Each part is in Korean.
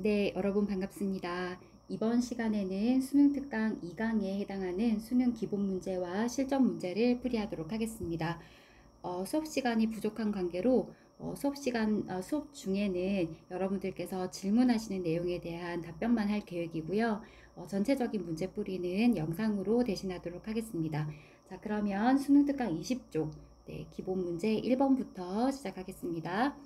네, 여러분 반갑습니다. 이번 시간에는 수능 특강 2강에 해당하는 수능 기본 문제와 실전 문제를 풀이하도록 하겠습니다. 수업 시간이 부족한 관계로 수업 중에는 여러분들께서 질문하시는 내용에 대한 답변만 할 계획이고요. 전체적인 문제 풀이는 영상으로 대신하도록 하겠습니다. 자, 그러면 수능 특강 20쪽 기본 문제 1번부터 시작하겠습니다.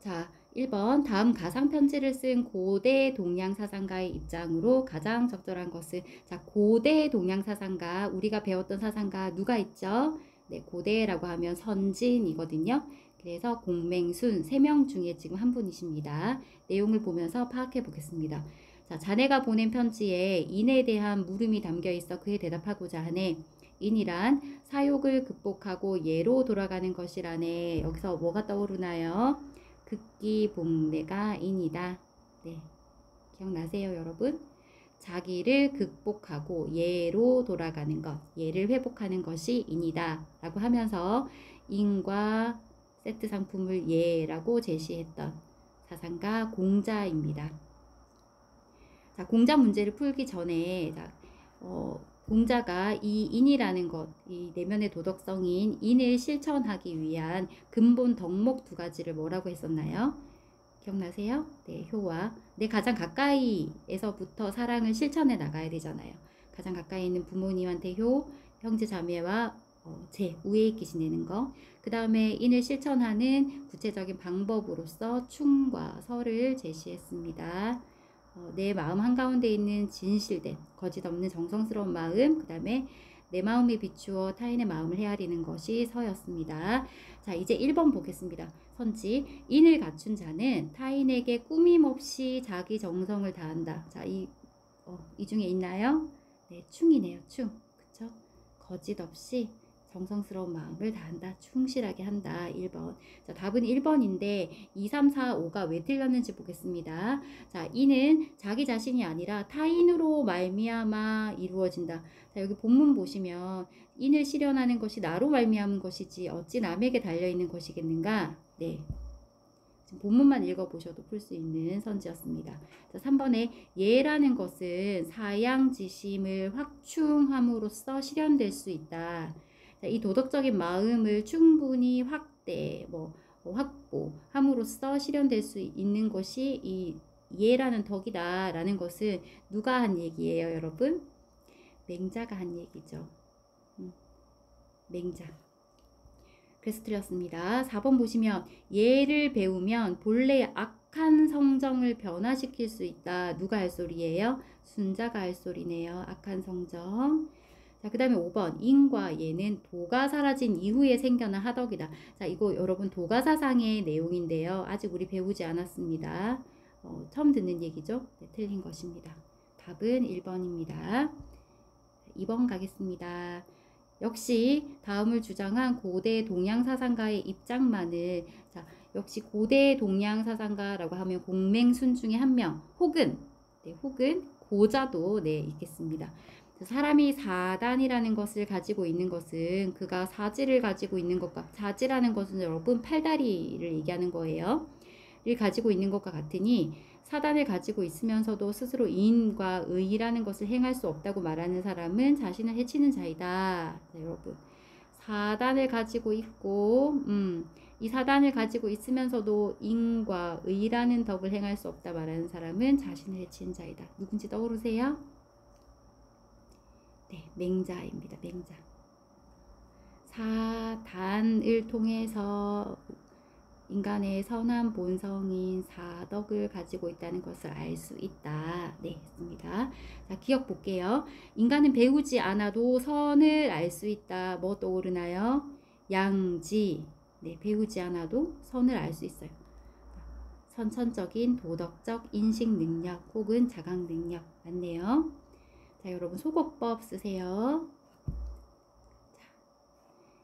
자, 1번 다음 가상 편지를 쓴 고대 동양 사상가의 입장으로 가장 적절한 것은, 자, 고대 동양 사상가, 우리가 배웠던 사상가 누가 있죠? 네, 고대라고 하면 선진이거든요. 그래서 공맹순 3명 중에 지금 한 분이십니다. 내용을 보면서 파악해 보겠습니다. 자, 자네가 보낸 편지에 인에 대한 물음이 담겨 있어 그에 대답하고자 하네. 인이란 사욕을 극복하고 예로 돌아가는 것이라네. 여기서 뭐가 떠오르나요? 극기복례가 인이다. 네, 기억나세요, 여러분? 자기를 극복하고 예로 돌아가는 것, 예를 회복하는 것이 인이다 라고 하면서 인과 세트 상품을 예라고 제시했던 사상가 공자입니다. 자, 공자 문제를 풀기 전에 공자가 이 인이라는 것, 이 내면의 도덕성인 인을 실천하기 위한 근본 덕목 2가지를 뭐라고 했었나요? 기억나세요? 네, 효와. 내 가장 가까이에서부터 사랑을 실천해 나가야 되잖아요. 가장 가까이 있는 부모님한테 효, 형제 자매와 우애있게 지내는 거. 그 다음에 인을 실천하는 구체적인 방법으로서 충과 설을 제시했습니다. 내 마음 한가운데 있는 진실된 거짓 없는 정성스러운 마음, 그 다음에 내 마음에 비추어 타인의 마음을 헤아리는 것이 서였습니다. 자, 이제 1번 보겠습니다. 선지, 인을 갖춘 자는 타인에게 꾸밈없이 자기 정성을 다한다. 자, 이 중에 있나요? 네, 충이네요. 충. 그쵸? 거짓 없이 정성스러운 마음을 다한다. 충실하게 한다. 1번. 자, 답은 1번인데 2, 3, 4, 5가 왜 틀렸는지 보겠습니다. 자, 이는 자기 자신이 아니라 타인으로 말미암아 이루어진다. 자, 여기 본문 보시면 인을 실현하는 것이 나로 말미암은 것이지 어찌 남에게 달려있는 것이겠는가? 네. 지금 본문만 읽어보셔도 풀 수 있는 선지였습니다. 자, 3번에 예라는 것은 사양지심을 확충함으로써 실현될 수 있다. 자, 이 도덕적인 마음을 충분히 확보함으로써 실현될 수 있는 것이 이 예라는 덕이다 라는 것은 누가 한 얘기예요, 여러분? 맹자가 한 얘기죠. 맹자. 그래서 틀렸습니다. 4번 보시면 예를 배우면 본래 악한 성정을 변화시킬 수 있다. 누가 할 소리예요? 순자가 할 소리네요. 악한 성정. 자, 그 다음에 5번 인과 예는 도가 사라진 이후에 생겨난 하덕이다. 자, 이거 여러분 도가사상의 내용인데요. 아직 우리 배우지 않았습니다. 처음 듣는 얘기죠? 네, 틀린 것입니다. 답은 1번입니다. 2번 가겠습니다. 역시 다음을 주장한 고대 동양 사상가의 입장만을, 자, 역시 고대 동양 사상가라고 하면 공맹순 중에 한 명, 혹은 고자도 있겠습니다. 사람이 사단이라는 것을 가지고 있는 것은 그가 사지를 가지고 있는 것과, 사지라는 것은 여러분 팔다리를 얘기하는 거예요. 를 가지고 있는 것과 같으니 사단을 가지고 있으면서도 스스로 인과 의라는 것을 행할 수 없다고 말하는 사람은 자신을 해치는 자이다. 자, 여러분, 사단을 가지고 있고 이 사단을 가지고 있으면서도 인과 의라는 덕을 행할 수 없다 말하는 사람은 자신을 해치는 자이다. 누군지 떠오르세요? 네, 맹자입니다. 맹자. 사단을 통해서 인간의 선한 본성인 사덕을 가지고 있다는 것을 알 수 있다. 네, 했습니다. 자, 기억 볼게요. 인간은 배우지 않아도 선을 알 수 있다. 뭐 떠오르나요? 양지. 네, 배우지 않아도 선을 알 수 있어요. 선천적인 도덕적 인식 능력 혹은 자각 능력. 맞네요. 자, 여러분 소거법 쓰세요.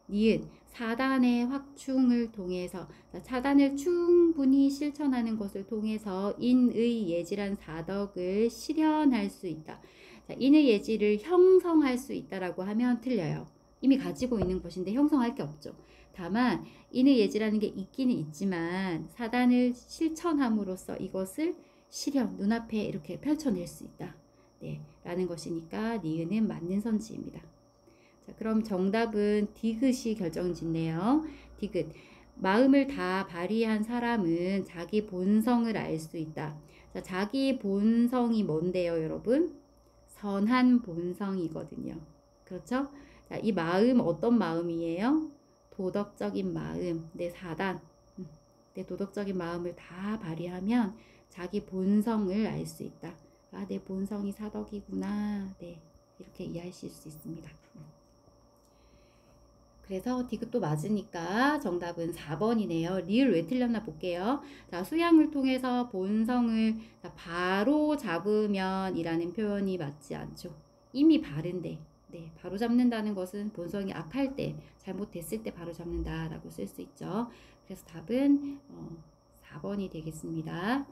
니은 사단의 확충을 통해서, 사단을 충분히 실천하는 것을 통해서 인의 예지란 사덕을 실현할 수 있다. 자, 인의 예지를 형성할 수 있다라고 하면 틀려요. 이미 가지고 있는 것인데 형성할 게 없죠. 다만 인의 예지라는 게 있기는 있지만 사단을 실천함으로써 이것을 실현, 눈앞에 이렇게 펼쳐낼 수 있다. 네, 라는 것이니까 니은은 맞는 선지입니다. 자, 그럼 정답은 디귿이 결정짓네요. 디귿. 마음을 다 발휘한 사람은 자기 본성을 알 수 있다. 자, 자기 본성이 뭔데요, 여러분? 선한 본성이거든요. 그렇죠? 자, 이 마음 어떤 마음이에요? 도덕적인 마음. 내 4단. 내 도덕적인 마음을 다 발휘하면 자기 본성을 알 수 있다. 아, 내 본성이 사덕이구나. 네, 이렇게 이해하실 수 있습니다. 그래서 디귿도 맞으니까 정답은 4번이네요. 리을 왜 틀렸나 볼게요. 자, 수양을 통해서 본성을 바로 잡으면 이라는 표현이 맞지 않죠. 이미 바른데, 네, 바로 잡는다는 것은 본성이 악할 때, 잘못됐을 때 바로 잡는다라고 쓸 수 있죠. 그래서 답은 4번이 되겠습니다.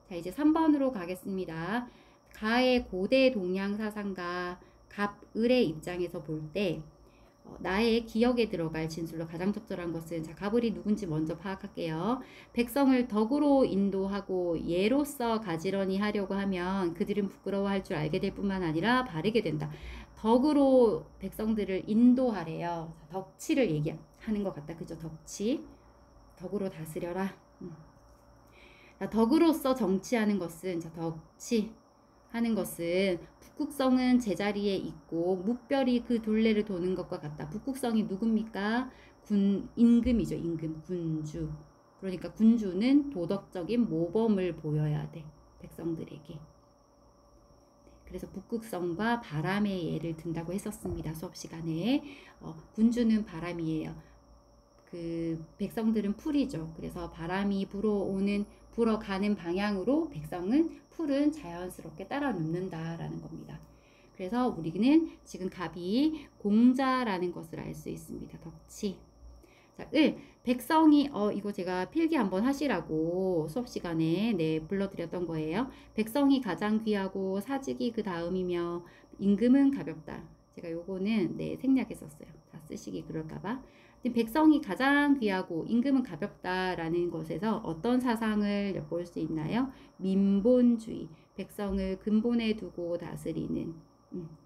자, 이제 3번으로 가겠습니다. 가의 고대 동양사상가 갑을의 입장에서 볼때 나의 기억에 들어갈 진술로 가장 적절한 것은, 자, 갑을이 누군지 먼저 파악할게요. 백성을 덕으로 인도하고 예로서 가지런히 하려고 하면 그들은 부끄러워할 줄 알게 될 뿐만 아니라 바르게 된다. 덕으로 백성들을 인도하래요. 덕치를 얘기하는 것 같다. 그죠? 덕치. 덕으로 다스려라. 자, 덕으로서 정치하는 것은, 자, 덕치 하는 것은 북극성은 제자리에 있고 묵별이 그 둘레를 도는 것과 같다. 북극성이 누굽니까? 임금이죠. 임금, 군주. 그러니까 군주는 도덕적인 모범을 보여야 돼. 백성들에게. 그래서 북극성과 바람의 예를 든다고 했었습니다. 수업 시간에. 군주는 바람이에요. 그 백성들은 풀이죠. 그래서 바람이 불어가는 방향으로 백성은 풀은 자연스럽게 따라 눕는다라는 겁니다. 그래서 우리는 지금 갑이 공자라는 것을 알 수 있습니다. 덕치. 자, 백성이 이거 제가 필기 한번 하시라고 수업 시간에 불러드렸던 거예요. 백성이 가장 귀하고 사직이 그 다음이며 임금은 가볍다. 제가 요거는 생략했었어요. 다 쓰시기 그럴까봐. 백성이 가장 귀하고 임금은 가볍다라는 것에서 어떤 사상을 엿볼 수 있나요? 민본주의, 백성을 근본에 두고 다스리는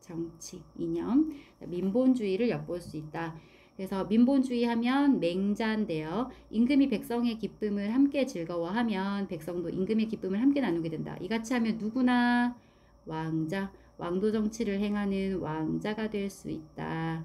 정치, 이념, 민본주의를 엿볼 수 있다. 그래서 민본주의 하면 맹자인데요. 임금이 백성의 기쁨을 함께 즐거워하면 백성도 임금의 기쁨을 함께 나누게 된다. 이같이 하면 누구나 왕자, 왕도 정치를 행하는 왕자가 될 수 있다.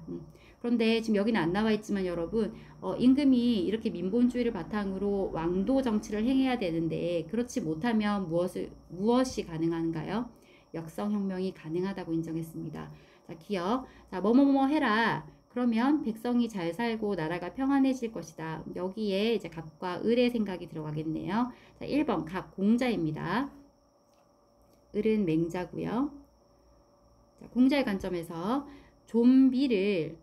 그런데 지금 여기는 안 나와 있지만 여러분, 임금이 이렇게 민본주의를 바탕으로 왕도 정치를 행해야 되는데 그렇지 못하면 무엇이 가능한가요? 역성혁명이 가능하다고 인정했습니다. 자, 기억. 자, 뭐뭐뭐 해라. 그러면 백성이 잘 살고 나라가 평안해질 것이다. 여기에 이제 갑과 을의 생각이 들어가겠네요. 자, 1번 갑 공자입니다. 을은 맹자고요. 자, 공자의 관점에서 좀비를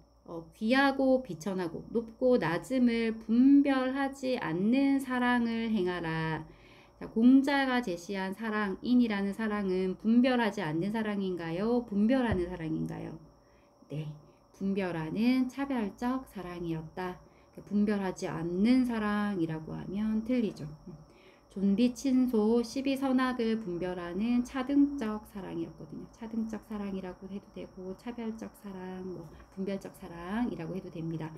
귀하고 비천하고 높고 낮음을 분별하지 않는 사랑을 행하라. 자, 공자가 제시한 사랑인이라는 사랑은 분별하지 않는 사랑인가요? 분별하는 사랑인가요? 네, 분별하는 차별적 사랑이었다. 분별하지 않는 사랑이라고 하면 틀리죠. 존비친소 12선악을 분별하는 차등적 사랑이었거든요. 차등적 사랑이라고 해도 되고 차별적 사랑, 분별적 사랑이라고 해도 됩니다.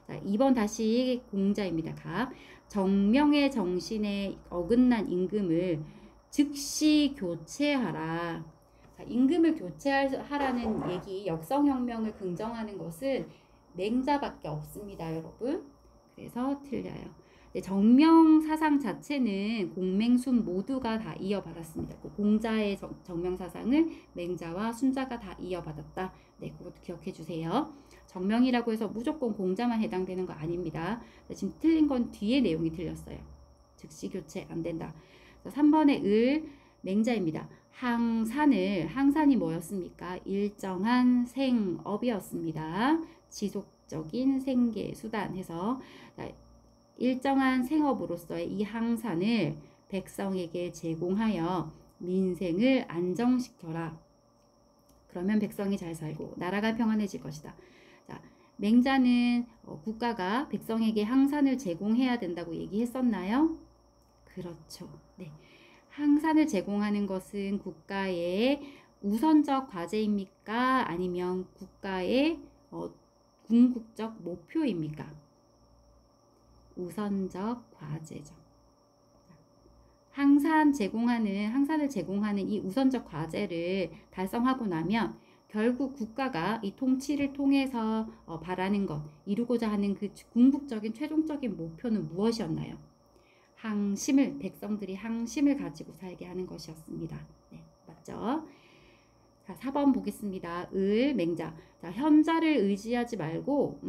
자, 2번 다시 공자입니다. 갑. 정명의 정신에 어긋난 임금을 즉시 교체하라. 자, 임금을 교체하라는 얘기, 역성혁명을 긍정하는 것은 맹자밖에 없습니다, 여러분. 그래서 틀려요. 정명 사상 자체는 공맹순 모두가 다 이어받았습니다. 공자의 정명 사상을 맹자와 순자가 다 이어받았다. 네, 그것도 기억해 주세요. 정명이라고 해서 무조건 공자만 해당되는 거 아닙니다. 지금 틀린 건 뒤에 내용이 틀렸어요. 즉시 교체 안 된다. 3번의 을, 맹자입니다. 항산이 뭐였습니까? 일정한 생업이었습니다. 지속적인 생계 수단 해서 일정한 생업으로서의 이 항산을 백성에게 제공하여 민생을 안정시켜라. 그러면 백성이 잘 살고 나라가 평안해질 것이다. 자, 맹자는 국가가 백성에게 항산을 제공해야 된다고 얘기했었나요? 그렇죠. 네. 항산을 제공하는 것은 국가의 우선적 과제입니까? 아니면 국가의 궁극적 목표입니까? 우선적 과제죠. 항산을 제공하는 이 우선적 과제를 달성하고 나면 결국 국가가 이 통치를 통해서 바라는 것, 이루고자 하는 그 궁극적인 최종적인 목표는 무엇이었나요? 백성들이 항심을 가지고 살게 하는 것이었습니다. 네, 맞죠? 자, 4번 보겠습니다. 맹자. 자, 현자를 의지하지 말고,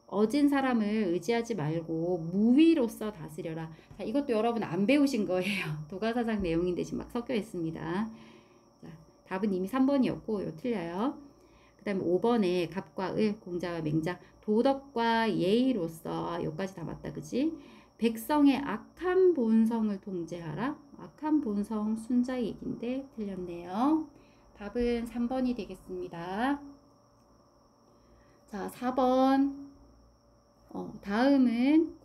어진 사람을 의지하지 말고 무위로서 다스려라. 자, 이것도 여러분 안 배우신 거예요. 도가사상 내용인데 지금 막 섞여 있습니다. 자, 답은 이미 3번이었고, 이거 틀려요. 그 다음에 5번에 갑과 공자와 맹자, 도덕과 예의로서, 여기까지 다 맞다, 그지? 백성의 악한 본성을 통제하라. 악한 본성 순자 얘기인데 틀렸네요. 답은 3번이 되겠습니다. 자, 4번. 다음은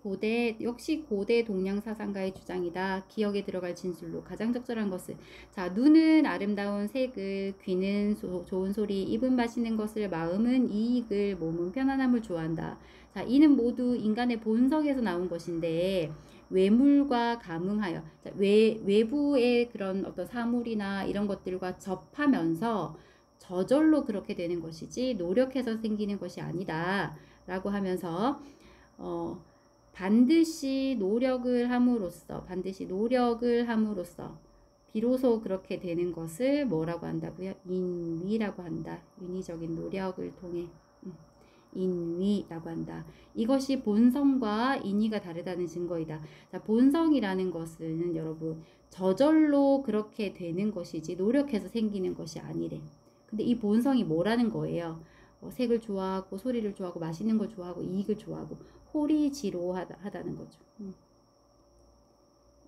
역시 고대 동양 사상가의 주장이다. 기억에 들어갈 진술로 가장 적절한 것은, 자, 눈은 아름다운 색을, 귀는 좋은 소리, 입은 맛있는 것을, 마음은 이익을, 몸은 편안함을 좋아한다. 자, 이는 모두 인간의 본성에서 나온 것인데 외물과 감응하여, 자, 외부의 그런 어떤 사물이나 이런 것들과 접하면서 저절로 그렇게 되는 것이지 노력해서 생기는 것이 아니다 라고 하면서 반드시 노력을 함으로써 비로소 그렇게 되는 것을 뭐라고 한다고요? 인위라고 한다. 인위적인 노력을 통해 인위라고 한다. 이것이 본성과 인위가 다르다는 증거이다. 자, 본성이라는 것은 여러분 저절로 그렇게 되는 것이지 노력해서 생기는 것이 아니래. 근데 이 본성이 뭐라는 거예요? 색을 좋아하고 소리를 좋아하고 맛있는 걸 좋아하고 이익을 좋아하고 호리지로하다는 거죠.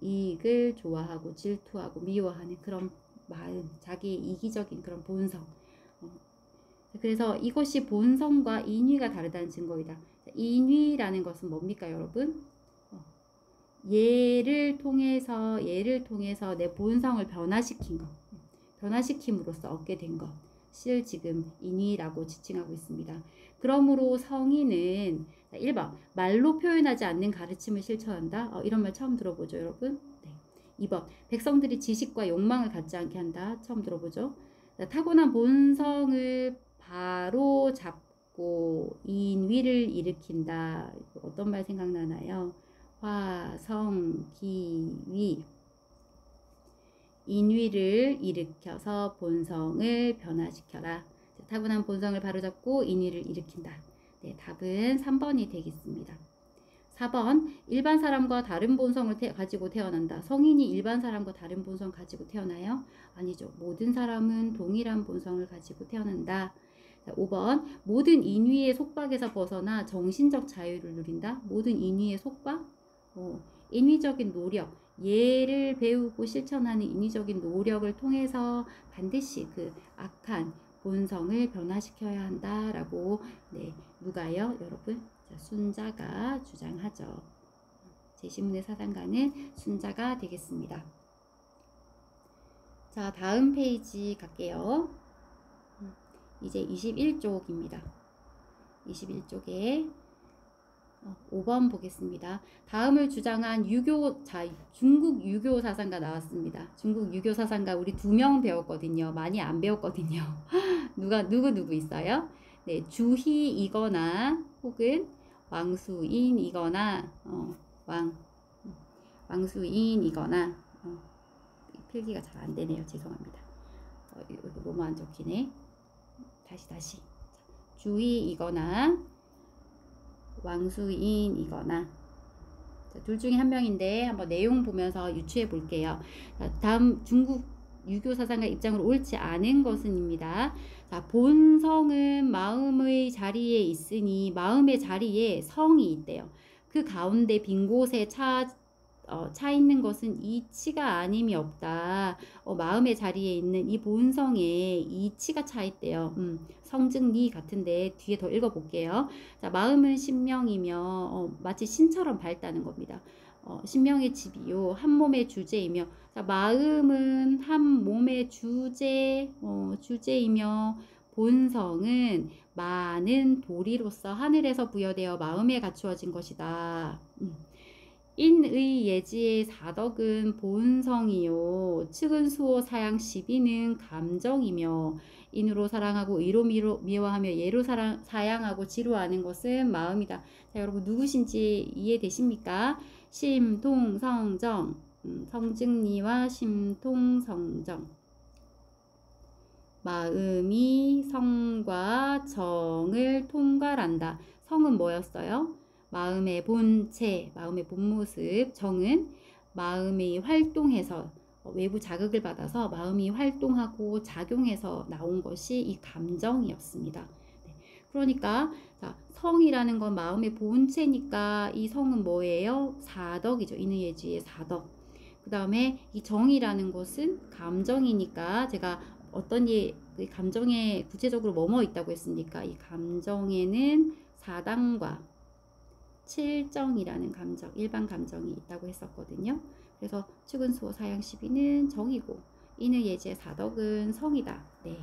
이익을 좋아하고 질투하고 미워하는 그런 마음, 자기의 이기적인 그런 본성. 그래서 이것이 본성과 인위가 다르다는 증거이다. 인위라는 것은 뭡니까, 여러분? 예를 통해서 내 본성을 변화시킨 것, 변화시킴으로써 얻게 된 것을 지금 인위라고 지칭하고 있습니다. 그러므로 성인은 1번 말로 표현하지 않는 가르침을 실천한다. 이런 말 처음 들어보죠, 여러분? 네. 2번 백성들이 지식과 욕망을 갖지 않게 한다. 처음 들어보죠? 타고난 본성을 바로 잡고 인위를 일으킨다. 어떤 말 생각나나요? 화성기위. 인위를 일으켜서 본성을 변화시켜라. 타고난 본성을 바로잡고 인위를 일으킨다. 네, 답은 3번이 되겠습니다. 4번 일반 사람과 다른 본성을 가지고 태어난다. 성인이 일반 사람과 다른 본성 가지고 태어나요? 아니죠. 모든 사람은 동일한 본성을 가지고 태어난다. 5번 모든 인위의 속박에서 벗어나 정신적 자유를 누린다. 모든 인위의 속박? 인위적인 노력, 예를 배우고 실천하는 인위적인 노력을 통해서 반드시 그 악한 본성을 변화시켜야 한다라고, 네, 누가요, 여러분? 자, 순자가 주장하죠. 제시문의 사상가는 순자가 되겠습니다. 자, 다음 페이지 갈게요. 이제 21쪽입니다. 21쪽에 5번 보겠습니다. 다음을 주장한 중국 유교 사상가 나왔습니다. 중국 유교 사상가 우리 2명 배웠거든요. 많이 안 배웠거든요. 누구 있어요? 네, 주희이거나 혹은 왕수인이거나 왕수인이거나 필기가 잘 안 되네요. 죄송합니다. 이거 너무 안 적히네. 다시. 주희이거나 왕수인이거나, 둘 중에 한 명인데 한번 내용 보면서 유추해 볼게요. 다음 중국 유교 사상가 입장으로 옳지 않은 것은입니다. 자, 본성은 마음의 자리에 있으니 마음의 자리에 성이 있대요. 그 가운데 빈 곳에 차 있는 것은 이치가 아님이 없다. 마음의 자리에 있는 이 본성에 이치가 차 있대요. 성증리 같은데 뒤에 더 읽어볼게요. 자, 마음은 신명이며 마치 신처럼 밝다는 겁니다. 신명의 집이요 한 몸의 주제이며, 자, 마음은 한 몸의 주제이며 본성은 많은 도리로서 하늘에서 부여되어 마음에 갖추어진 것이다. 인의 예지의 사덕은 본성이요 측은 수호 사양 시비는 감정이며, 인으로 사랑하고 의로 미워하며 예로 사양하고 지루하는 것은 마음이다. 자, 여러분 누구신지 이해되십니까? 심통성정, 성증리와 심통성정. 마음이 성과 정을 통괄한다. 성은 뭐였어요? 마음의 본체, 마음의 본 모습. 정은 마음이 활동해서 외부 자극을 받아서 마음이 활동하고 작용해서 나온 것이 이 감정이었습니다. 네. 그러니까 자, 성이라는 건 마음의 본체니까 이 성은 뭐예요? 사덕이죠. 인의예지의 사덕. 그 다음에 이 정이라는 것은 감정이니까 제가 어떤 그 감정에 구체적으로 뭐뭐 있다고 했습니까? 이 감정에는 사당과 칠정이라는 감정, 일반 감정이 있다고 했었거든요. 그래서 측은수호 사양시비는 정이고 인의 예지의 사덕은 성이다. 네.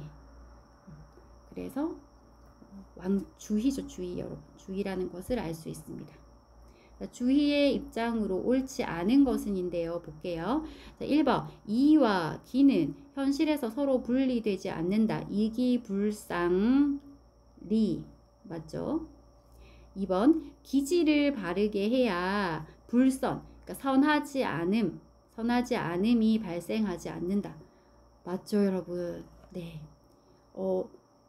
그래서 주희죠, 주희 여러분. 주희라는 것을 알 수 있습니다. 주희의 입장으로 옳지 않은 것은인데요. 볼게요. 자, 1번 이와 기는 현실에서 서로 분리되지 않는다. 이기불상리 맞죠? 2번 기질을 바르게 해야 불선, 그러니까 선하지 않음이 발생하지 않는다. 맞죠, 여러분? 네.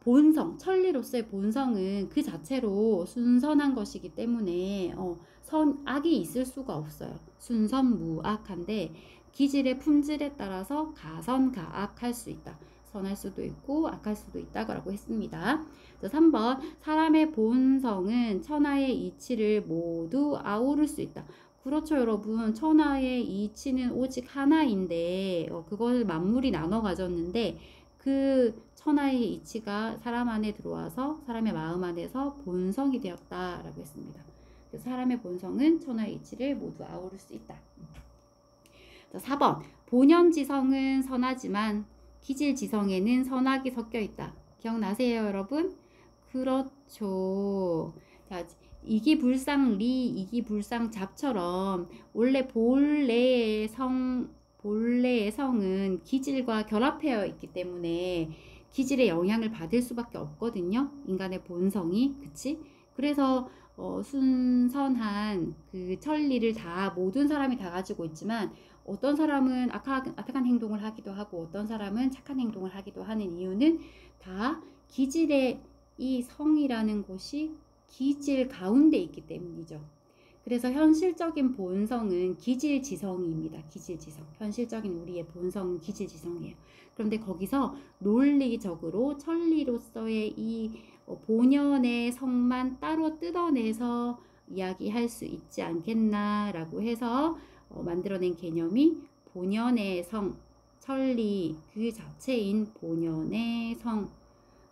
본성, 천리로서의 본성은 그 자체로 순선한 것이기 때문에 악이 있을 수가 없어요. 순선무악한데 기질의 품질에 따라서 가선가악할 수 있다. 선할 수도 있고 악할 수도 있다고 했습니다. 3번 사람의 본성은 천하의 이치를 모두 아우를 수 있다. 그렇죠, 여러분. 천하의 이치는 오직 하나인데 그걸 만물이 나눠 가졌는데 그 천하의 이치가 사람 안에 들어와서 사람의 마음 안에서 본성이 되었다라고 했습니다. 그래서 사람의 본성은 천하의 이치를 모두 아우를 수 있다. 자, 4번 본연지성은 선하지만 기질지성에는 선악이 섞여 있다. 기억나세요, 여러분? 그렇죠. 자, 이기불상리, 이기불상잡처럼 원래 본래의 성은 기질과 결합되어 있기 때문에 기질의 영향을 받을 수밖에 없거든요. 인간의 본성이, 그치? 그래서 순선한 그 천리를 다 모든 사람이 다 가지고 있지만 어떤 사람은 악한 행동을 하기도 하고 어떤 사람은 착한 행동을 하기도 하는 이유는 다 기질의 이 성이라는 것이 기질 가운데 있기 때문이죠. 그래서 현실적인 본성은 기질지성입니다. 기질지성. 현실적인 우리의 본성은 기질지성이에요. 그런데 거기서 논리적으로 천리로서의 이 본연의 성만 따로 뜯어내서 이야기할 수 있지 않겠나라고 해서 만들어낸 개념이 본연의 성, 천리 그 자체인 본연의 성.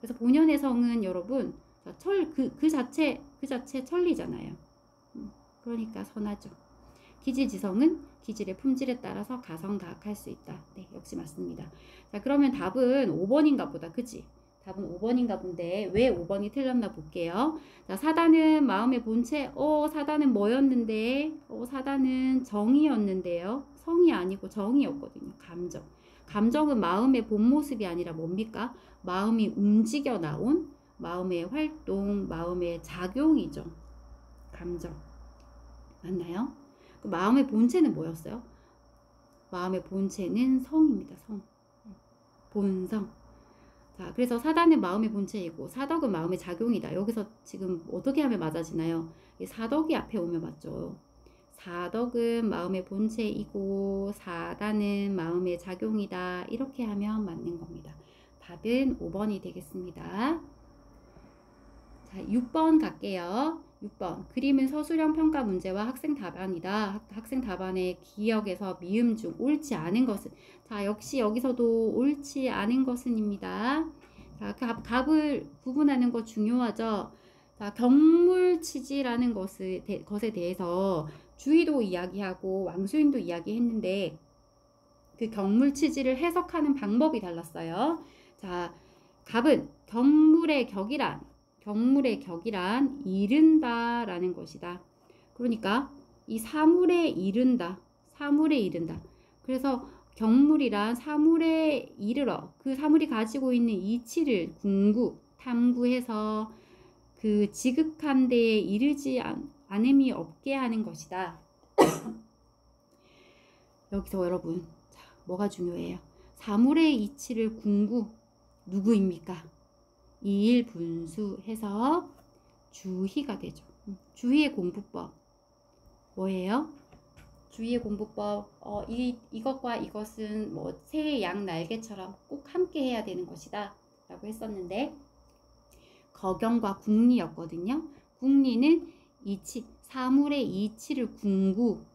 그래서 본연의 성은 여러분 그 자체 천리잖아요. 그러니까 선하죠. 기질지성은 기질의 품질에 따라서 가성가악할 수 있다. 네, 역시 맞습니다. 자, 그러면 답은 5번인가 보다. 그치? 답은 5번인가 본데 왜 5번이 틀렸나 볼게요. 자, 사단은 마음의 본체. 사단은 뭐였는데? 사단은 정이었는데요. 성이 아니고 정이었거든요. 감정. 감정은 마음의 본 모습이 아니라 뭡니까? 마음이 움직여 나온 마음의 활동, 마음의 작용이죠. 감정. 맞나요? 그 마음의 본체는 뭐였어요? 마음의 본체는 성입니다. 성. 본성. 자, 그래서 사단은 마음의 본체이고 사덕은 마음의 작용이다. 여기서 지금 어떻게 하면 맞아지나요? 사덕이 앞에 오면 맞죠. 사덕은 마음의 본체이고 사단은 마음의 작용이다. 이렇게 하면 맞는 겁니다. 답은 5번이 되겠습니다. 자, 6번 갈게요. 6번 그림은 서술형 평가 문제와 학생 답안이다. 학생 답안의 기억에서 미음 중 옳지 않은 것은, 자, 역시 여기서도 옳지 않은 것은입니다. 자, 갑을 구분하는 거 중요하죠. 자, 경물치지라는 것에 대해서 주의도 이야기하고 왕수인도 이야기했는데 그 경물치지를 해석하는 방법이 달랐어요. 자, 갑은 경물의 격이란 이른다라는 것이다. 그러니까 이 사물에 이른다. 그래서 경물이란 사물에 이르러 그 사물이 가지고 있는 이치를 탐구해서 그 지극한 데에 이르지 않음이 없게 하는 것이다. 여기서 여러분, 자, 뭐가 중요해요? 사물의 이치를 누구입니까? 이일분수해서 주희가 되죠. 주희의 공부법 뭐예요? 주희의 공부법 이것과 이것은 뭐 새의 양 날개처럼 꼭 함께 해야 되는 것이다 라고 했었는데 거경과 궁리였거든요. 궁리는 사물의 이치를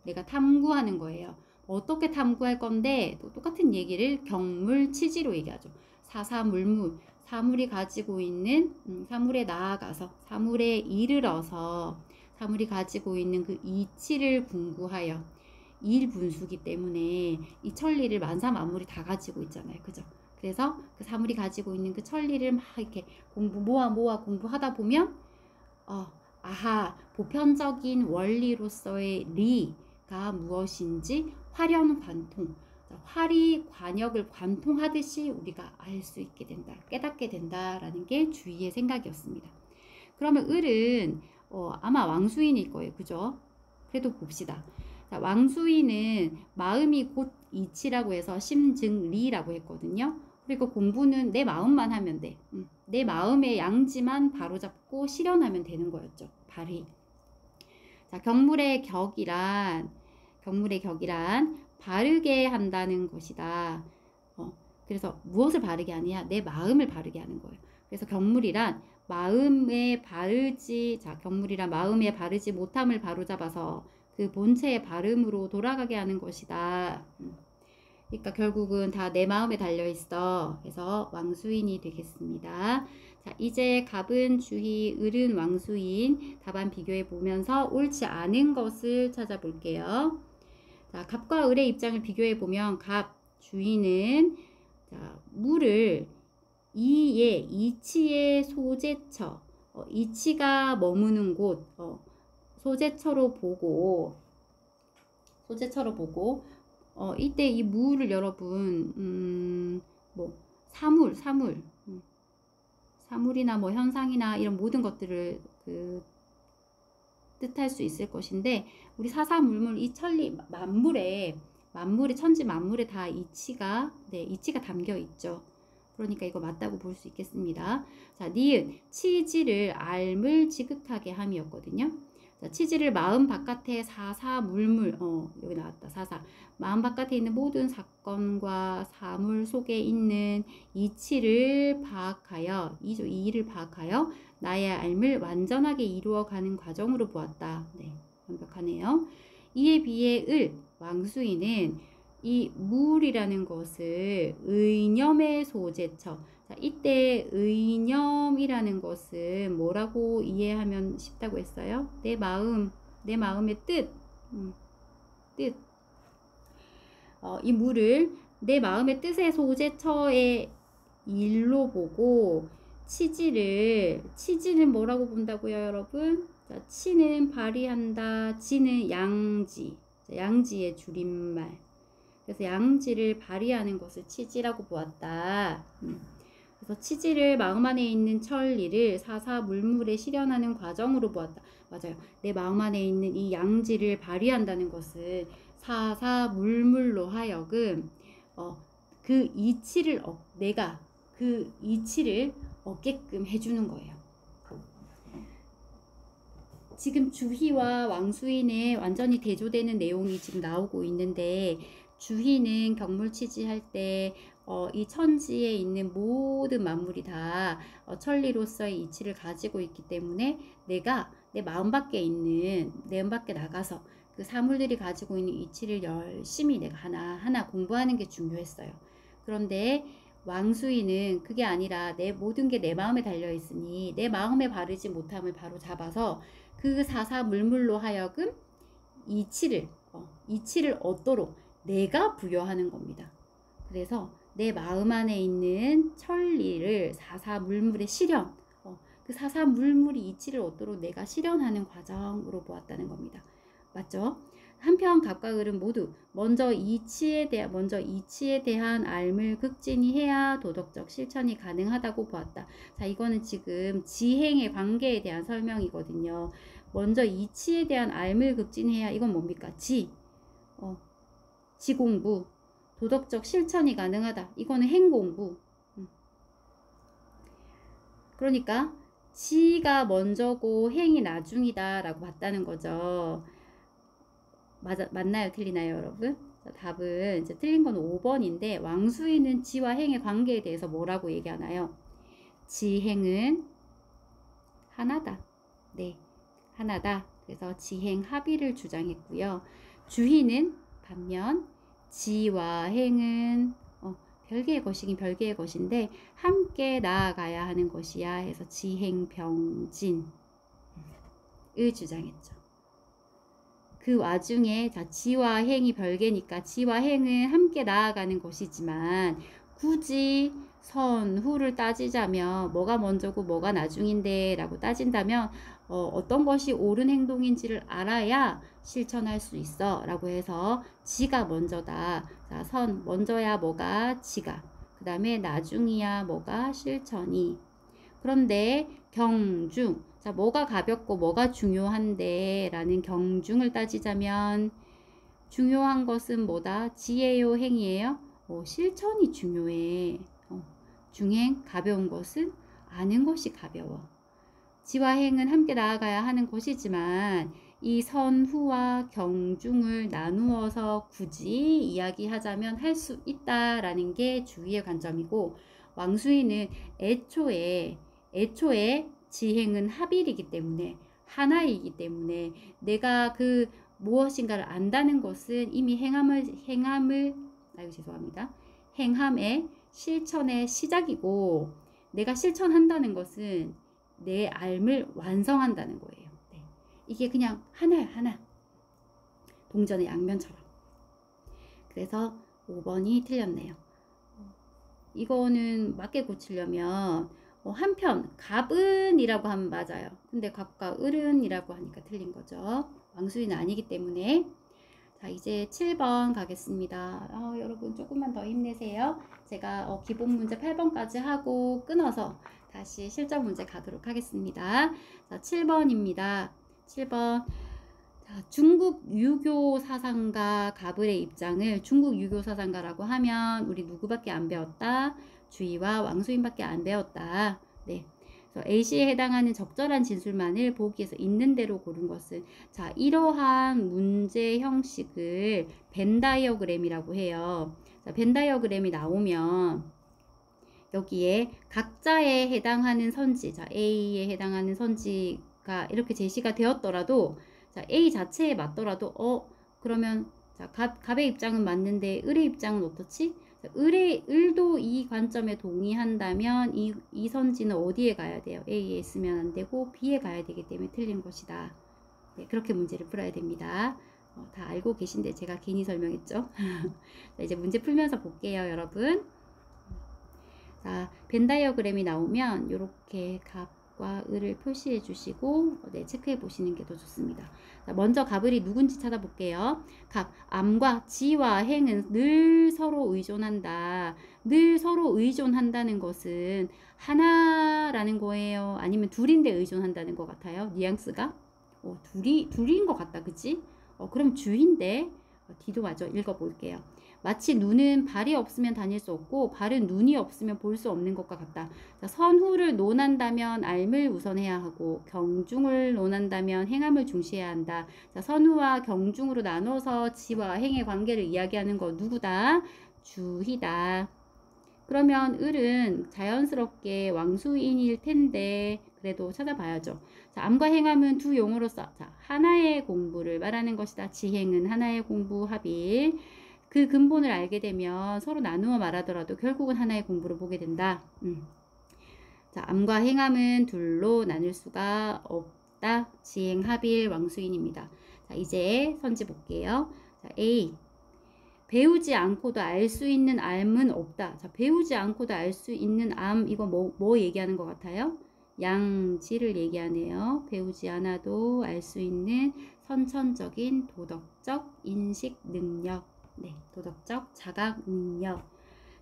내가 탐구하는 거예요. 어떻게 탐구할 건데 또 똑같은 얘기를 경물치지로 얘기하죠. 사사물물, 사물이 가지고 있는 사물에 나아가서 사물에 이르러서 사물이 가지고 있는 그 이치를 궁구하여 일분수기 때문에 이 천리를 만사만물이 다 가지고 있잖아요. 그죠? 그래서 그 사물이 가지고 있는 그 천리를 막 이렇게 모아 공부하다 보면 보편적인 원리로서의 리가 무엇인지 활연관통, 활이 관역을 관통하듯이 우리가 알 수 있게 된다, 깨닫게 된다라는 게 주희의 생각이었습니다. 그러면 을은 아마 왕수인일 거예요. 그죠? 그래도 봅시다. 자, 왕수인은 마음이 곧 이치라고 해서 심증리라고 했거든요. 그리고 공부는 내 마음만 하면 돼. 내 마음의 양지만 바로잡고 실현하면 되는 거였죠. 발휘. 자, 경물의 격이란 바르게 한다는 것이다. 그래서 무엇을 바르게 하느냐? 내 마음을 바르게 하는 거예요. 그래서 경물이란 마음에 바르지 못함을 바로잡아서 그 본체의 바름으로 돌아가게 하는 것이다. 그러니까 결국은 다 내 마음에 달려있어. 그래서 왕수인이 되겠습니다. 자, 이제 갑은 주희, 을은 왕수인. 답안 비교해 보면서 옳지 않은 것을 찾아볼게요. 자, 갑과 을의 입장을 비교해 보면 주희는 자, 물을 이치의 소재처, 이치가 머무는 곳, 소재처로 보고 이때 이 무를 여러분 뭐 사물이나 뭐 현상이나 이런 모든 것들을 뜻할 수 있을 것인데 우리 사사물물 이 천리 만물에 천지 만물에 다 이치가 담겨 있죠. 그러니까 이거 맞다고 볼 수 있겠습니다. 자, 니은 치지를 알물 지극하게 함이었거든요. 자, 치지를 마음 바깥에 사사물물 여기 나왔다. 마음 바깥에 있는 모든 사건과 사물 속에 있는 이치를 파악하여 이를 파악하여 나의 알을 완전하게 이루어가는 과정으로 보았다. 네, 완벽하네요. 이에 비해 왕수인은 이 물이라는 것을 의념의 소재처. 자, 이때 의념이라는 것은 뭐라고 이해하면 쉽다고 했어요? 내 마음의 뜻. 이 물을 내 마음의 뜻의 소재처의 일로 보고 치지는 뭐라고 본다고요, 여러분? 자, 치는 발휘한다, 지는 양지. 자, 양지의 줄임말. 그래서 양지를 발휘하는 것을 치지라고 보았다. 그래서 치지를 마음 안에 있는 천리를 사사물물에 실현하는 과정으로 보았다. 맞아요. 내 마음 안에 있는 이 양지를 발휘한다는 것은 사사물물로 하여금 내가 그 이치를 얻게끔 해주는 거예요. 지금 주희와 왕수인의 완전히 대조되는 내용이 지금 나오고 있는데 주희는 경물치지할 때 이 천지에 있는 모든 만물이 다 천리로서의 이치를 가지고 있기 때문에 내가 내 마음 밖에 나가서 그 사물들이 가지고 있는 이치를 열심히 내가 하나하나 공부하는 게 중요했어요. 그런데 왕수인은 그게 아니라 내 모든 게 내 마음에 달려 있으니 내 마음에 바르지 못함을 바로 잡아서 그 사사물물로 하여금 이치를 얻도록 내가 부여하는 겁니다. 그래서 내 마음 안에 있는 천리를 사사물물의 실현, 그 사사물물이 이치를 얻도록 내가 실현하는 과정으로 보았다는 겁니다. 맞죠? 한편 갑과 을은 모두 먼저 이치에 대한 알을 극진히 해야 도덕적 실천이 가능하다고 보았다. 자, 이거는 지금 지행의 관계에 대한 설명이거든요. 먼저 이치에 대한 알을 극진해야, 이건 뭡니까? 지공부, 도덕적 실천이 가능하다. 이거는 행공부. 그러니까 지가 먼저고 행이 나중이다 라고 봤다는 거죠. 맞나요? 틀리나요, 여러분? 자, 답은 이제 틀린 건 5번인데 왕수인은 지와 행의 관계에 대해서 뭐라고 얘기하나요? 지행은 하나다. 네, 하나다. 그래서 지행 합의를 주장했고요. 주희는 반면 지와 행은 별개의 것이긴 별개의 것인데 함께 나아가야 하는 것이야 해서 지행병진을 주장했죠. 그 와중에 지와 행이 별개니까 지와 행은 함께 나아가는 것이지만 굳이 선후를 따지자면 뭐가 먼저고 뭐가 나중인데 라고 따진다면 어떤 것이 옳은 행동인지를 알아야 실천할 수 있어 라고 해서 지가 먼저다. 자, 선 먼저야 뭐가 지가, 그 다음에 나중이야 뭐가 실천이. 그런데 경중, 자, 뭐가 가볍고 뭐가 중요한데 라는 경중을 따지자면 중요한 것은 뭐다? 지혜요, 행이에요? 실천이 중요해. 중행, 가벼운 것은 아는 것이 가벼워. 지와 행은 함께 나아가야 하는 것이지만 이 선후와 경중을 나누어서 굳이 이야기하자면 할 수 있다라는 게 주의의 관점이고, 왕수인은 애초에 지행은 합일이기 때문에, 하나이기 때문에 내가 그 무엇인가를 안다는 것은 이미 행함의 실천의 시작이고, 내가 실천한다는 것은 내 알을 완성한다는 거예요. 네. 이게 그냥 하나야, 하나. 동전의 양면처럼. 그래서 5번이 틀렸네요. 이거는 맞게 고치려면 한편 갑은이라고 하면 맞아요. 근데 갑과 을은이라고 하니까 틀린 거죠. 왕수인은 아니기 때문에. 자, 이제 7번 가겠습니다. 여러분 조금만 더 힘내세요. 제가 기본 문제 8번까지 하고 끊어서 다시 실전 문제 가도록 하겠습니다. 자, 7번입니다. 7번. 자, 중국 유교 사상가 가불의 입장을 중국 유교 사상가라고 하면 우리 누구밖에 안 배웠다? 주의와 왕수인밖에 안 배웠다. 네. A씨에 해당하는 적절한 진술만을 보기에서 있는 대로 고른 것은, 자, 이러한 문제 형식을 벤 다이어그램이라고 해요. 자, 벤 다이어그램이 나오면 여기에 각자에 해당하는 선지, 자, A에 해당하는 선지가 이렇게 제시가 되었더라도, 자, A 자체에 맞더라도 그러면 자, 갑의 입장은 맞는데 을의 입장은 어떻지? 을도 이 관점에 동의한다면 이 선지는 어디에 가야 돼요? A에 있으면 안 되고 B에 가야 되기 때문에 틀린 것이다. 네, 그렇게 문제를 풀어야 됩니다. 다 알고 계신데 제가 괜히 설명했죠. 자, 이제 문제 풀면서 볼게요, 여러분. 자, 벤 다이어그램이 나오면 이렇게 갑과 을을 표시해 주시고 체크해 보시는 게 더 좋습니다. 자, 먼저 갑을이 누군지 찾아볼게요. 갑, 암과 지와 행은 늘 서로 의존한다. 늘 서로 의존한다는 것은 하나라는 거예요? 아니면 둘인데 의존한다는 것 같아요? 뉘앙스가? 둘인 것 같다, 그치? 그럼 주인데, D도 맞아. 읽어볼게요. 마치 눈은 발이 없으면 다닐 수 없고 발은 눈이 없으면 볼 수 없는 것과 같다. 자, 선후를 논한다면 알을 우선해야 하고 경중을 논한다면 행함을 중시해야 한다. 자, 선후와 경중으로 나눠서 지와 행의 관계를 이야기하는 거 누구다? 주희다. 그러면 을은 자연스럽게 왕수인일 텐데 그래도 찾아봐야죠. 자, 암과 행함은 두 용어로서 하나의 공부를 말하는 것이다. 지행은 하나의 공부 합일. 그 근본을 알게 되면 서로 나누어 말하더라도 결국은 하나의 공부를 보게 된다. 자, 암과 행함은 둘로 나눌 수가 없다. 지행 합일 왕수인입니다. 자, 이제 선지 볼게요. 자, A. 배우지 않고도 알 수 있는 암은 없다. 자, 배우지 않고도 알 수 있는 암, 이거 뭐 얘기하는 것 같아요? 양지를 얘기하네요. 배우지 않아도 알 수 있는 선천적인 도덕적 인식 능력. 네, 도덕적 자각 능력.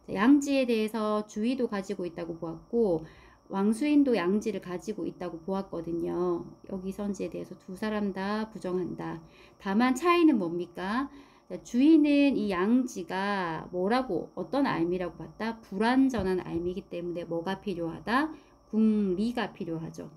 자, 양지에 대해서 주의도 가지고 있다고 보았고, 왕수인도 양지를 가지고 있다고 보았거든요. 여기 선지에 대해서 두 사람 다 부정한다. 다만 차이는 뭡니까? 주인은 이 양지가 뭐라고 어떤 알미라고 봤다? 불완전한 알미이기 때문에 뭐가 필요하다? 궁리가 필요하죠.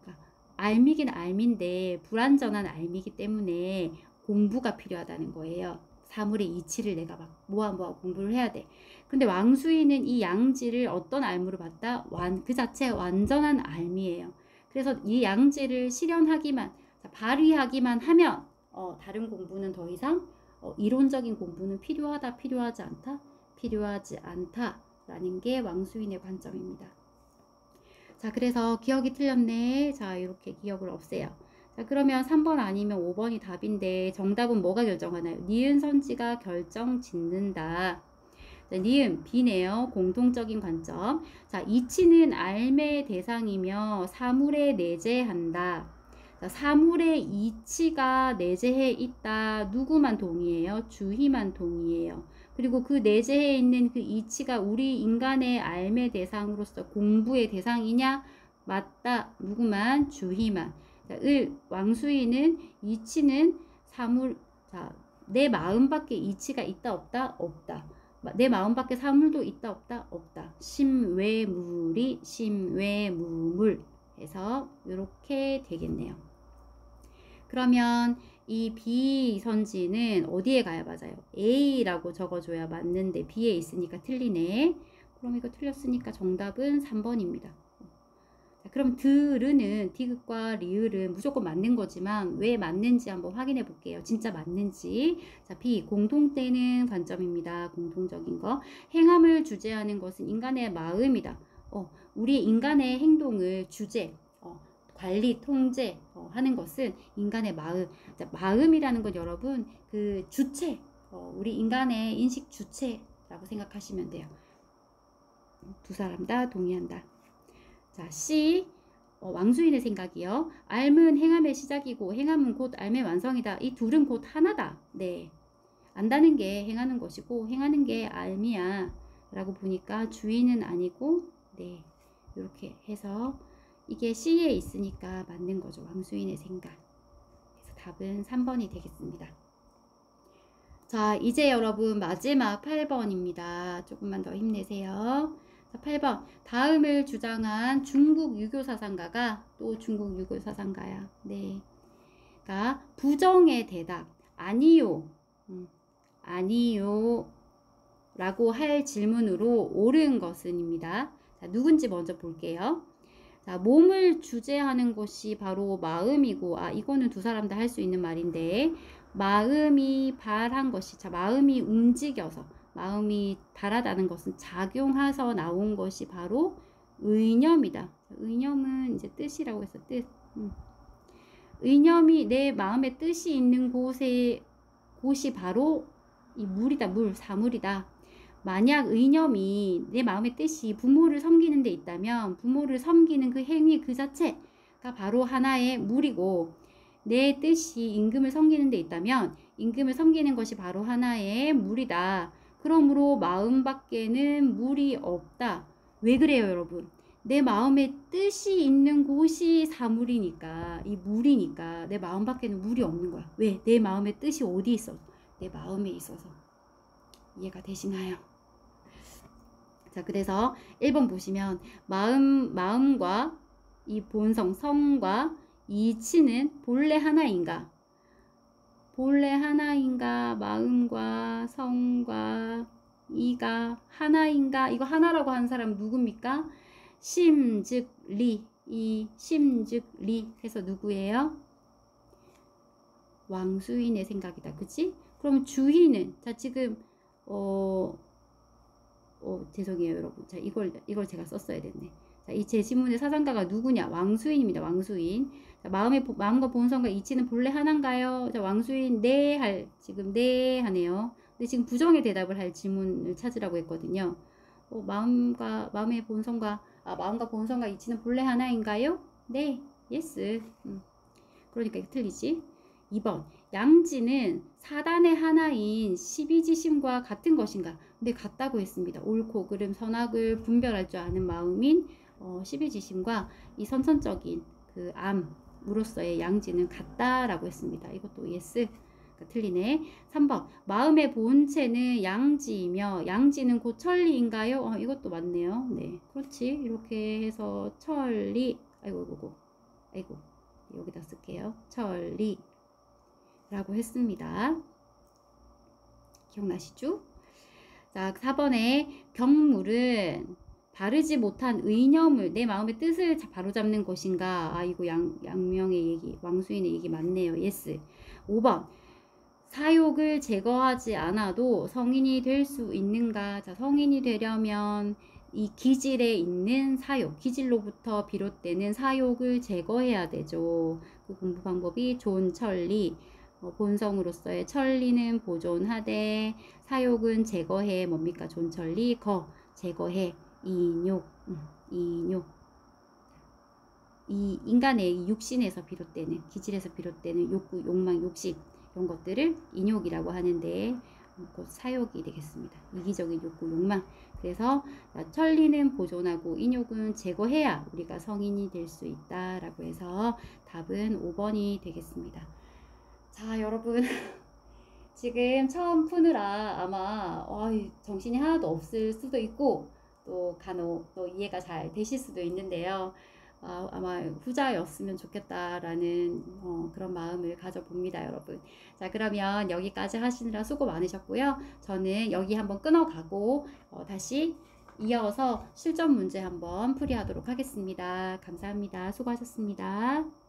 그러니까 알미긴 알미인데 불완전한 알미이기 때문에 공부가 필요하다는 거예요. 사물의 이치를 내가 막 모아 공부를 해야 돼. 근데 왕수인은 이 양지를 어떤 알무로 봤다? 그 자체 완전한 알미예요. 그래서 이 양지를 실현하기만, 발휘하기만 하면 다른 공부는 더 이상 이론적인 공부는 필요하다, 필요하지 않다? 필요하지 않다라는 게 왕수인의 관점입니다. 자, 그래서 기억이 틀렸네. 자, 이렇게 기억을 없애요. 자, 그러면 3번 아니면 5번이 답인데 정답은 뭐가 결정하나요? 니은 선지가 결정 짓는다. 자, 니은 B네요. 공통적인 관점. 자, 이치는 알매 대상이며 사물에 내재한다. 자, 사물의 이치가 내재해 있다. 누구만 동의해요? 주희만 동의해요. 그리고 그 내재해 있는 그 이치가 우리 인간의 알매 대상으로서 공부의 대상이냐? 맞다. 누구만? 주희만. 자, 왕수인은 이치는 사물, 자, 내 마음밖에 이치가 있다 없다? 없다. 내 마음밖에 사물도 있다 없다? 없다. 심외무리 심외무물 해서 이렇게 되겠네요. 그러면 이 B 선지는 어디에 가야 맞아요? A라고 적어줘야 맞는데 B에 있으니까 틀리네. 그럼 이거 틀렸으니까 정답은 3번입니다. 자, 그럼 드르는 디귿과 리을은 무조건 맞는 거지만 왜 맞는지 한번 확인해 볼게요. 진짜 맞는지. 자, B 공통되는 관점입니다. 공통적인 거. 행함을 주재하는 것은 인간의 마음이다. 우리 인간의 행동을 주재, 관리, 통제 하는 것은 인간의 마음. 자, 마음이라는 건 여러분 그 주체, 우리 인간의 인식 주체라고 생각하시면 돼요. 두 사람 다 동의한다. 자, C. 왕수인의 생각이요. 알은 행함의 시작이고 행함은 곧 알의 완성이다. 이 둘은 곧 하나다. 네. 안다는 게 행하는 것이고 행하는 게 알미야. 라고 보니까 주인은 아니고 네. 이렇게 해서 이게 C에 있으니까 맞는 거죠. 왕수인의 생각. 그래서 답은 3번이 되겠습니다. 자, 이제 여러분 마지막 8번입니다. 조금만 더 힘내세요. 8번 다음을 주장한 중국 유교 사상가가 또 중국 유교 사상가야. 네. 그러니까 부정의 대답 아니요. 아니요 라고 할 질문으로 옳은 것은입니다. 자, 누군지 먼저 볼게요. 자, 몸을 주재하는 것이 바로 마음이고 이거는 두 사람 다 할 수 있는 말인데 마음이 발한 것이 자, 마음이 움직여서 마음이 바라다는 것은 작용해서 나온 것이 바로 의념이다. 의념은 이제 뜻이라고 해서 뜻. 의념이 내 마음의 뜻이 있는 곳이 바로 이 물이다. 물, 사물이다. 만약 의념이 내 마음의 뜻이 부모를 섬기는 데 있다면 부모를 섬기는 그 행위 그 자체가 바로 하나의 물이고 내 뜻이 임금을 섬기는 데 있다면 임금을 섬기는 것이 바로 하나의 물이다. 그러므로 마음 밖에는 물이 없다. 왜 그래요, 여러분? 내 마음의 뜻이 있는 곳이 사물이니까, 이 물이니까 내 마음 밖에는 물이 없는 거야. 왜? 내 마음의 뜻이 어디 있어서? 내 마음에 있어서. 이해가 되시나요? 자, 그래서 1번 보시면 마음과 이 본성, 성과 이치는 본래 하나인가? 본래 하나인가? 마음과 성과 이가 하나인가? 이거 하나라고 하는 사람 누굽니까? 심, 즉, 리. 이 심, 즉, 리 해서 누구예요? 왕수인의 생각이다. 그치? 그럼 주희는 자, 지금 죄송해요, 여러분. 자, 이걸 제가 썼어야 됐네. 자, 이 제 지문의 사상가가 누구냐? 왕수인입니다. 왕수인. 자, 마음과 본성과 이치는 본래 하나인가요? 자, 왕수인 지금 네 하네요. 근데 지금 부정의 대답을 할 지문을 찾으라고 했거든요. 마음과 본성과 이치는 본래 하나인가요? 네, 예스. 그러니까 이게 틀리지. 2번. 양지는 사단의 하나인 12지심과 같은 것인가? 근데 같다고 했습니다. 옳고 그름, 선악을 분별할 줄 아는 마음인 12지심과 이 선천적인 그 암으로서의 양지는 같다라고 했습니다. 이것도 예스. 틀리네. 3번. 마음의 본체는 양지이며 양지는 곧 천리인가요? 이것도 맞네요. 네, 그렇지. 이렇게 해서 천리. 아이고. 여기다 쓸게요. 천리라고 했습니다. 기억나시죠? 자, 4번에 경물은 바르지 못한 의념을 내 마음의 뜻을 바로잡는 것인가? 이거 양명의 얘기, 왕수인의 얘기 맞네요. 예스. 5번. 사욕을 제거하지 않아도 성인이 될 수 있는가? 자, 성인이 되려면 이 기질에 있는 사욕, 기질로부터 비롯되는 사욕을 제거해야 되죠. 그 공부 방법이 존천리, 본성으로서의 천리는 보존하되 사욕은 제거해. 뭡니까? 존천리, 제거해. 인욕. 이 인간의 육신에서 비롯되는, 기질에서 비롯되는 욕구, 욕망, 욕심 이런 것들을 인욕이라고 하는데 곧 사욕이 되겠습니다. 이기적인 욕구, 욕망. 그래서 천리는 보존하고 인욕은 제거해야 우리가 성인이 될 수 있다라고 해서 답은 5번이 되겠습니다. 자, 여러분 지금 처음 푸느라 아마 정신이 하나도 없을 수도 있고 또 간혹 또 이해가 잘 되실 수도 있는데요. 아마 후자였으면 좋겠다라는 그런 마음을 가져봅니다, 여러분. 자, 그러면 여기까지 하시느라 수고 많으셨고요. 저는 여기 한번 끊어가고 다시 이어서 실전 문제 한번 풀이하도록 하겠습니다. 감사합니다. 수고하셨습니다.